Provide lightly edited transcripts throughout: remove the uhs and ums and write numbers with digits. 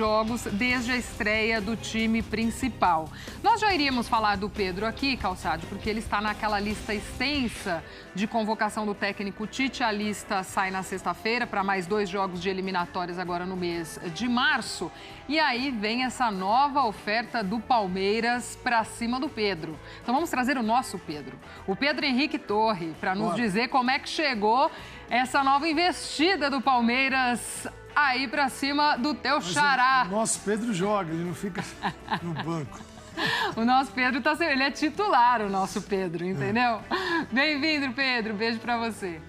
jogos desde a estreia do time principal. Nós já iríamos falar do Pedro aqui, Calçade, porque ele está naquela lista extensa de convocação do técnico Tite. A lista sai na sexta-feira para mais 2 jogos de eliminatórias agora no mês de março. E aí vem essa nova oferta do Palmeiras para cima do Pedro. Então vamos trazer o nosso Pedro, o Pedro Henrique Torre, para nos dizer como é que chegou essa nova investida do Palmeiras aí para cima do teu xará. O nosso Pedro joga, ele não fica no banco. O nosso Pedro ele é titular, o nosso Pedro, entendeu? Bem-vindo, Pedro. Beijo para você.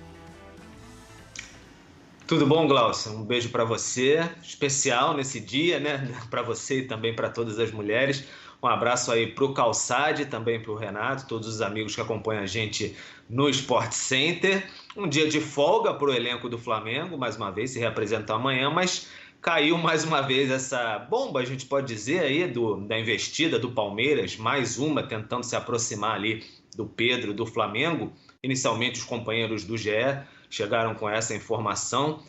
Tudo bom, Glaucia? Um beijo para você, especial nesse dia, né? Para você e também para todas as mulheres. Um abraço aí para o Calçade, também para o Renato, todos os amigos que acompanham a gente no Sport Center. Um dia de folga para o elenco do Flamengo, mais uma vez, se reapresentar amanhã, mas caiu mais uma vez essa bomba, a gente pode dizer aí, da investida do Palmeiras, mais uma tentando se aproximar ali do Pedro, do Flamengo. Inicialmente os companheiros do GE chegaram com essa informação.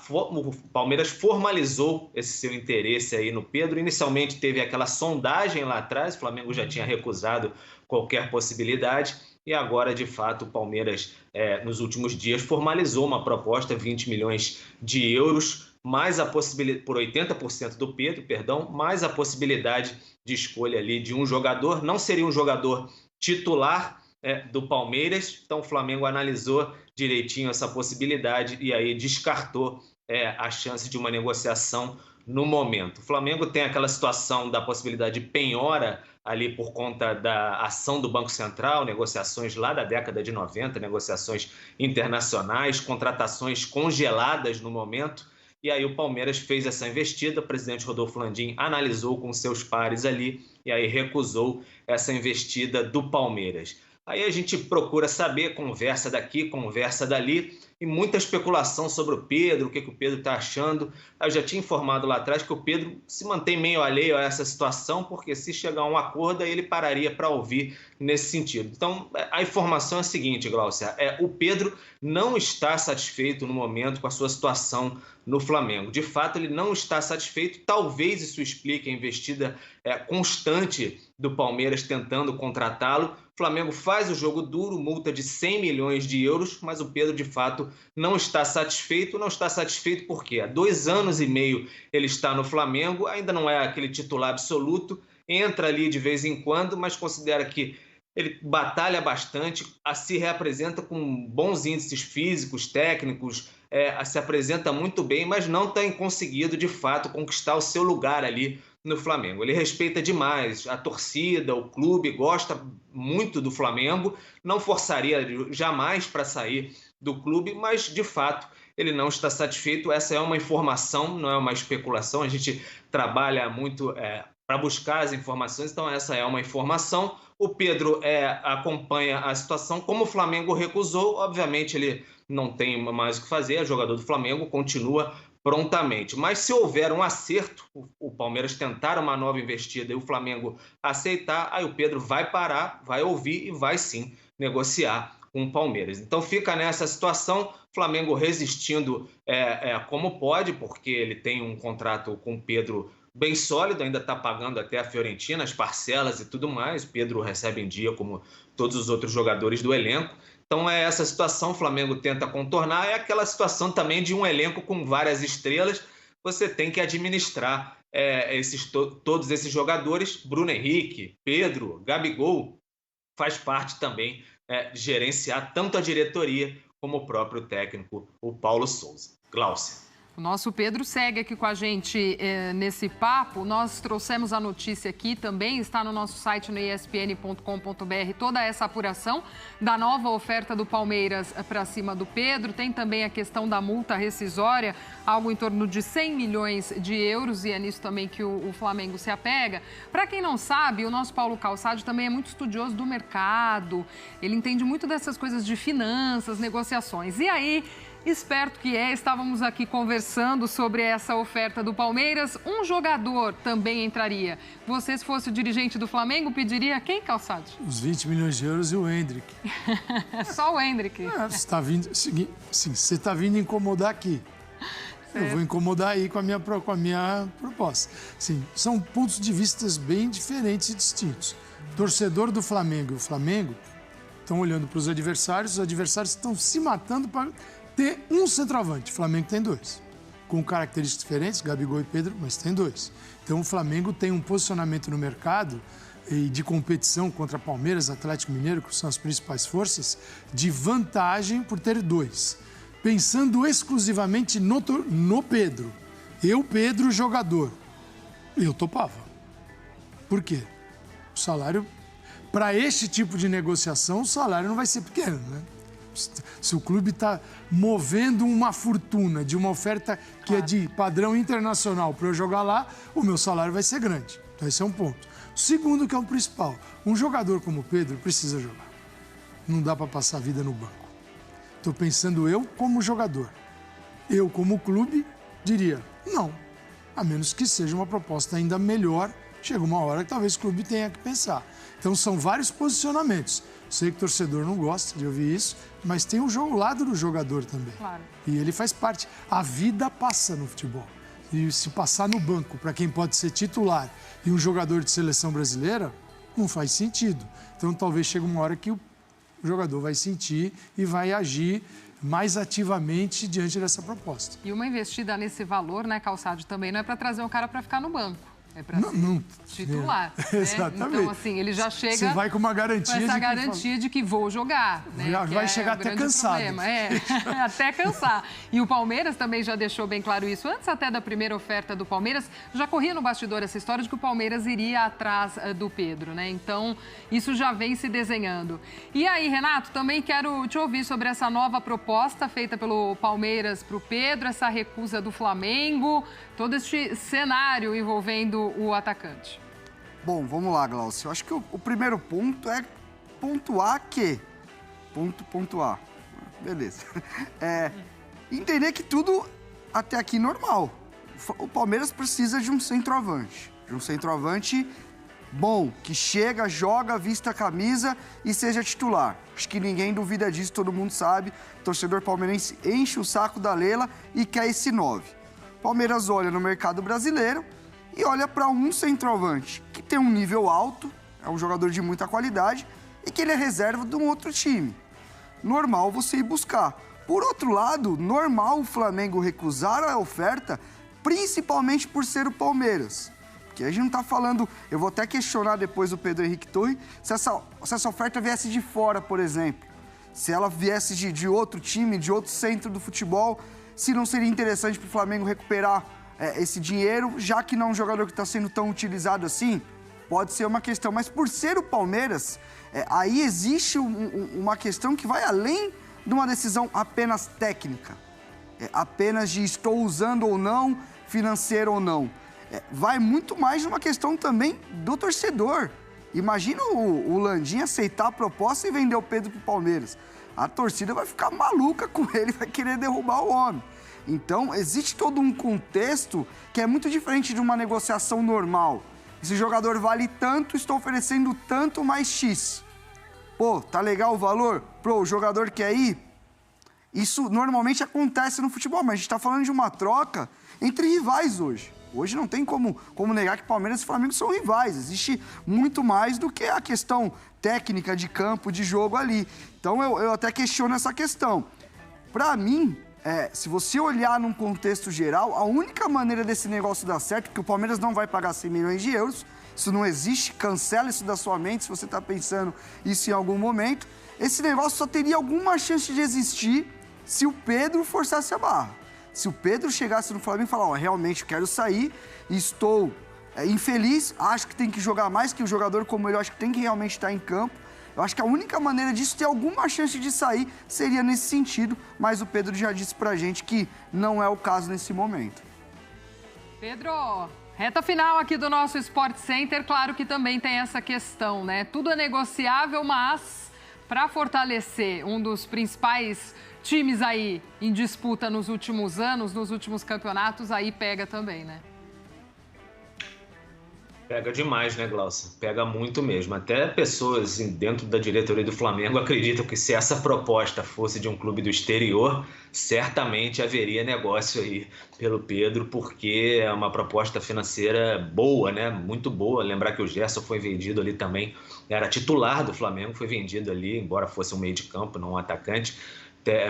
O Palmeiras formalizou esse seu interesse aí no Pedro. Inicialmente teve aquela sondagem lá atrás, o Flamengo já tinha recusado qualquer possibilidade. E agora, de fato, o Palmeiras, nos últimos dias, formalizou uma proposta, 20 milhões de euros, mais a possibilidade, por 80% do Pedro, perdão, mais a possibilidade de escolha ali de um jogador. Não seria um jogador titular do Palmeiras, então o Flamengo analisou direitinho essa possibilidade e aí descartou a chance de uma negociação no momento. O Flamengo tem aquela situação da possibilidade de penhora ali por conta da ação do Banco Central, negociações lá da década de 90, negociações internacionais, contratações congeladas no momento. E aí o Palmeiras fez essa investida, o presidente Rodolfo Landim analisou com seus pares ali e aí recusou essa investida do Palmeiras. Aí a gente procura saber, conversa daqui, conversa dali, e muita especulação sobre o Pedro, o que o Pedro está achando. Eu já tinha informado lá atrás que o Pedro se mantém meio alheio a essa situação, porque se chegar a um acordo, aí ele pararia para ouvir nesse sentido. Então, a informação é a seguinte, Glaucia, o Pedro não está satisfeito no momento com a sua situação no Flamengo. De fato, ele não está satisfeito, talvez isso explique a investida constante do Palmeiras tentando contratá-lo. O Flamengo faz o jogo duro, multa de 100 milhões de euros, mas o Pedro, de fato, não está satisfeito. Não está satisfeito porque há 2 anos e meio ele está no Flamengo, ainda não é aquele titular absoluto, entra ali de vez em quando, mas considera que ele batalha bastante, se reapresenta com bons índices físicos, técnicos, se apresenta muito bem, mas não tem conseguido, de fato, conquistar o seu lugar ali no Flamengo. Ele respeita demais a torcida, o clube, gosta muito do Flamengo, não forçaria jamais para sair do clube, mas, de fato, ele não está satisfeito. Essa é uma informação, não é uma especulação. A gente trabalha muito para buscar as informações, então essa é uma informação. O Pedro acompanha a situação. Como o Flamengo recusou, obviamente ele não tem mais o que fazer, é jogador do Flamengo, continua prontamente. Mas se houver um acerto, o Palmeiras tentar uma nova investida e o Flamengo aceitar, aí o Pedro vai parar, vai ouvir e vai sim negociar com o Palmeiras. Então fica nessa situação, Flamengo resistindo como pode, porque ele tem um contrato com o Pedro bem sólido, ainda está pagando até a Fiorentina, as parcelas e tudo mais. O Pedro recebe em dia como todos os outros jogadores do elenco. Então é essa situação, o Flamengo tenta contornar, é aquela situação também de um elenco com várias estrelas, você tem que administrar todos esses jogadores. Bruno Henrique, Pedro, Gabigol, faz parte também de gerenciar tanto a diretoria como o próprio técnico, o Paulo Souza. Glaucia. O nosso Pedro segue aqui com a gente nesse papo. Nós trouxemos a notícia aqui também, está no nosso site no espn.com.br, toda essa apuração da nova oferta do Palmeiras para cima do Pedro. Tem também a questão da multa rescisória, algo em torno de 100 milhões de euros, e é nisso também que o Flamengo se apega. Para quem não sabe, o nosso Paulo Calçade também é muito estudioso do mercado, ele entende muito dessas coisas de finanças, negociações. E aí, esperto que estávamos aqui conversando sobre essa oferta do Palmeiras. Um jogador também entraria. Você, se fosse o dirigente do Flamengo, pediria quem, Calçado? Os 20 milhões de euros e o Endrick. Só o Endrick. Você está vindo incomodar aqui. Eu vou incomodar aí com a minha proposta. Sim, são pontos de vista bem diferentes e distintos. O torcedor do Flamengo e o Flamengo estão olhando para os adversários estão se matando para ter um centroavante. O Flamengo tem 2. Com características diferentes, Gabigol e Pedro, mas tem 2. Então o Flamengo tem um posicionamento no mercado e de competição contra Palmeiras, Atlético Mineiro, que são as principais forças, de vantagem por ter 2. Pensando exclusivamente no Pedro. Eu, Pedro, jogador. Eu topava. Por quê? O salário, para este tipo de negociação, o salário não vai ser pequeno, né? Se o clube está movendo uma fortuna de uma oferta que é de padrão internacional para eu jogar lá, o meu salário vai ser grande. Então, esse é um ponto. O segundo, que é o principal, um jogador como o Pedro precisa jogar. Não dá para passar a vida no banco. Estou pensando eu como jogador. Eu, como clube, diria não. A menos que seja uma proposta ainda melhor, chega uma hora que talvez o clube tenha que pensar. Então, são vários posicionamentos. Sei que o torcedor não gosta de ouvir isso, mas tem o lado do jogador também. Claro. E ele faz parte. A vida passa no futebol. E se passar no banco para quem pode ser titular e um jogador de seleção brasileira, não faz sentido. Então, talvez chegue uma hora que o jogador vai sentir e vai agir mais ativamente diante dessa proposta. E uma investida nesse valor, né, Calçade, também não é para trazer um cara para ficar no banco. É para titular. Né? Exatamente. Então, assim, ele já chega... Você vai com uma garantia com essa garantia de que vou jogar. Né? Já vai chegar até cansado. Até cansar. E o Palmeiras também já deixou bem claro isso. Antes até da primeira oferta do Palmeiras, já corria no bastidor essa história de que o Palmeiras iria atrás do Pedro, né? Então, isso já vem se desenhando. E aí, Renato, também quero te ouvir sobre essa nova proposta feita pelo Palmeiras para o Pedro, essa recusa do Flamengo, todo este cenário envolvendo o atacante. Bom, vamos lá, Glaucio. Eu acho que o primeiro ponto é pontuar que... Pontuar. Beleza. Entender que tudo até aqui normal. O Palmeiras precisa de um centroavante. De um centroavante bom, que chega, joga, vista a camisa e seja titular. Acho que ninguém duvida disso, todo mundo sabe. O torcedor palmeirense enche o saco da Leila e quer esse 9. Palmeiras olha no mercado brasileiro e olha para um centroavante que tem um nível alto, é um jogador de muita qualidade e que ele é reserva de um outro time. Normal você ir buscar. Por outro lado, normal o Flamengo recusar a oferta, principalmente por ser o Palmeiras. Porque a gente não está falando... Eu vou até questionar depois o Pedro Henrique Torre se essa oferta viesse de fora, por exemplo. Se ela viesse de outro time, de outro centro do futebol, se não seria interessante para o Flamengo recuperar esse dinheiro, já que não é um jogador que está sendo tão utilizado assim, pode ser uma questão. Mas por ser o Palmeiras, aí existe uma questão que vai além de uma decisão apenas técnica. Apenas de estou usando ou não, financeiro ou não. Vai muito mais numa questão também do torcedor. Imagina o Landim aceitar a proposta e vender o Pedro para o Palmeiras. A torcida vai ficar maluca com ele, vai querer derrubar o homem. Então, existe todo um contexto que é muito diferente de uma negociação normal. Esse jogador vale tanto, estou oferecendo tanto mais X. Pô, tá legal o valor? Pô, o jogador quer ir? Isso normalmente acontece no futebol, mas a gente está falando de uma troca entre rivais hoje. Hoje não tem como negar que Palmeiras e Flamengo são rivais. Existe muito mais do que a questão técnica de campo, de jogo ali. Então, eu até questiono essa questão. Para mim, se você olhar num contexto geral, a única maneira desse negócio dar certo, porque o Palmeiras não vai pagar 100 milhões de euros, isso não existe, cancela isso da sua mente se você está pensando isso em algum momento. Esse negócio só teria alguma chance de existir se o Pedro forçasse a barra. Se o Pedro chegasse no Flamengo e falar, realmente eu quero sair, estou infeliz, acho que tem que jogar mais, que o jogador como ele, eu acho que tem que realmente estar em campo. Eu acho que a única maneira disso ter alguma chance de sair seria nesse sentido, mas o Pedro já disse pra gente que não é o caso nesse momento. Pedro, reta final aqui do nosso Sport Center, claro que também tem essa questão, né? Tudo é negociável, mas para fortalecer um dos principais times aí em disputa nos últimos anos, nos últimos campeonatos, aí pega também, né? Pega demais, né, Glaucio? Pega muito mesmo. Até pessoas dentro da diretoria do Flamengo acreditam que se essa proposta fosse de um clube do exterior, certamente haveria negócio aí pelo Pedro, porque é uma proposta financeira boa, né? Muito boa. Lembrar que o Gerson foi vendido ali também, era titular do Flamengo, foi vendido ali, embora fosse um meio de campo, não um atacante,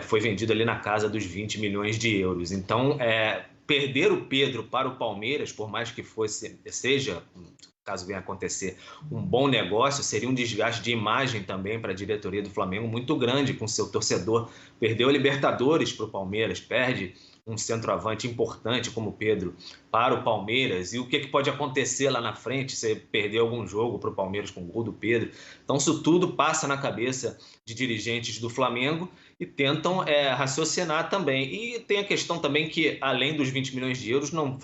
foi vendido ali na casa dos 20 milhões de euros. Então, perder o Pedro para o Palmeiras, por mais que seja, caso venha acontecer, um bom negócio, seria um desgaste de imagem também para a diretoria do Flamengo muito grande com seu torcedor. Perdeu a Libertadores para o Palmeiras, perde um centroavante importante como o Pedro para o Palmeiras. E o que pode acontecer lá na frente se perder algum jogo para o Palmeiras com o gol do Pedro? Então isso tudo passa na cabeça de dirigentes do Flamengo e tentam raciocinar também. E tem a questão também que, além dos 20 milhões de euros, não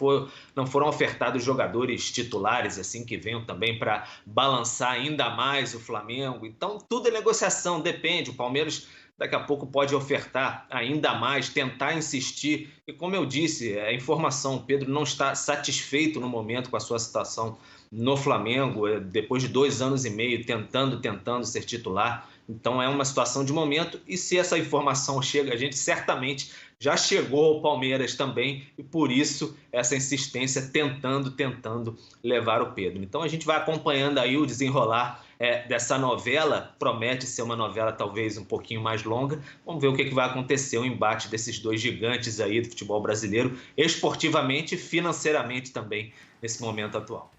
foram ofertados jogadores titulares assim que venham também para balançar ainda mais o Flamengo. Então tudo é negociação, depende. O Palmeiras daqui a pouco pode ofertar ainda mais, tentar insistir. E como eu disse, a informação, o Pedro não está satisfeito no momento com a sua situação no Flamengo, depois de 2 anos e meio tentando ser titular. Então é uma situação de momento, e se essa informação chega a gente, certamente já chegou ao Palmeiras também, e por isso essa insistência tentando levar o Pedro. Então a gente vai acompanhando aí o desenrolar dessa novela, promete ser uma novela talvez um pouquinho mais longa. Vamos ver o que vai acontecer, o embate desses dois gigantes aí do futebol brasileiro, esportivamente e financeiramente também, nesse momento atual.